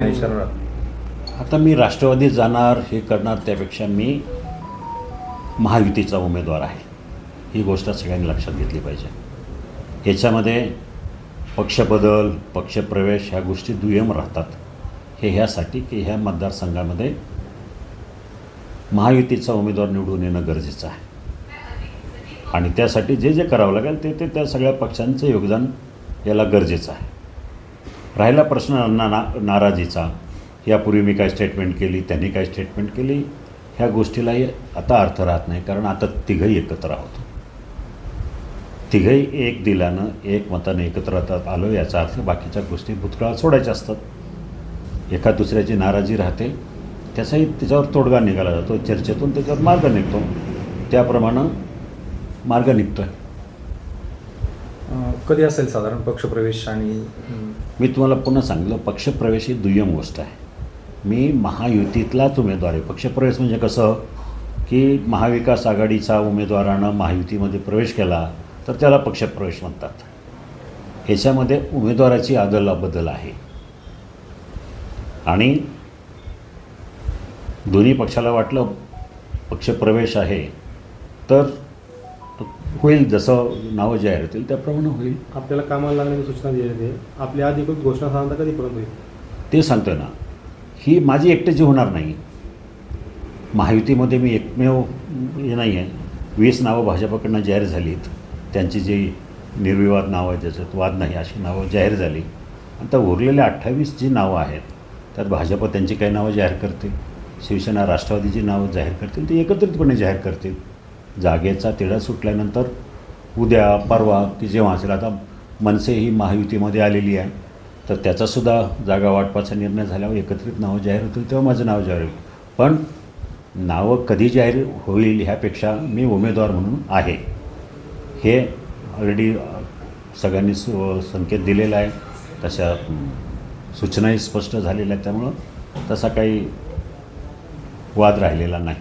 आता मी राष्ट्रवादीत जाणार हे करणार त्यापेक्षा मी महायुतीचा उमेदवार आहे ही गोष्ट सगळ्यांनी लक्षात घेतली पाहिजे। याच्यामध्ये पक्षबदल पक्षप्रवेश ह्या गोष्टी दुय्यम राहतात। हे ह्यासाठी की ह्या मतदारसंघामध्ये महायुतीचा उमेदवार निवडून येणं गरजेचं आहे आणि त्यासाठी जे जे करावं लागेल ते त्या सगळ्या पक्षांचं योगदान याला गरजेचं आहे। राहिला प्रश्न नाराजीचा, यापूर्वी मी काय स्टेटमेंट केली त्यांनी काय स्टेटमेंट केली ह्या गोष्टीलाही आता अर्थ राहत नाही, कारण आता तिघंही एकत्र आहोत। तिघंही एक दिलानं एक मताने एकत्र आलो याचा अर्थ बाकीच्या गोष्टी भूतकाळात सोडायच्या असतात। एका दुसऱ्याची नाराजी राहते, त्याचाही त्याच्यावर तोडगा निघाला जातो, चर्चेतून त्याच्यावर मार्ग निघतो, त्याप्रमाणे मार्ग निघतो आहे। कधी असेल साधारण पक्षप्रवेश? आणि मी तुम्हाला पुन्हा सांगितलं, पक्षप्रवेश ही दुय्यम गोष्ट आहे। मी महायुतीतलाच उमेदवार आहे। पक्षप्रवेश म्हणजे कसं की महाविकास आघाडीचा उमेदवारानं महायुतीमध्ये प्रवेश केला तर त्याला पक्षप्रवेश म्हणतात। ह्याच्यामध्ये उमेदवाराची अदलाबदल आहे आणि दोन्ही पक्षाला वाटलं पक्षप्रवेश आहे तर होईल, जसं नावं जाहीर होतील त्याप्रमाणे होईल। आपल्याला कामाला लागण्याची सूचना दिली आहे, आपली अधिकृत घोषणा साधारणतः कधीपर्यंत होईल? ते सांगतोय ना, ही माझी एकट्याची होणार नाही। महायुतीमध्ये मी एकमेव हे नाही आहे। 20 नावं भाजपकडनं जाहीर झालीत, त्यांची जी निर्विवाद नावं आहेत ज्याच्यात वाद नाही अशी नावं जाहीर झाली। आता उरलेल्या 28 जी नावं आहेत त्यात भाजप त्यांची काही नावं जाहीर करते, शिवसेना राष्ट्रवादीची नावं जाहीर करतील, ते एकत्रितपणे जाहीर करतील। जागेचा तिढा सुटल्यानंतर उद्या परवा की जेव्हा असेल, आता मनसे ही महायुतीमध्ये आलेली आहे तर त्याचासुद्धा जागा वाटपाचा निर्णय झाल्यावर एकत्रित नावं जाहीर होतील तेव्हा माझं नाव जाहीर होईल। पण नावं कधी जाहीर होईल ह्यापेक्षा मी उमेदवार म्हणून आहे हे ऑलरेडी सगळ्यांनी संकेत दिलेला आहे, तशा सूचनाही स्पष्ट झालेल्या आहेत, त्यामुळं तसा काही वाद राहिलेला नाही।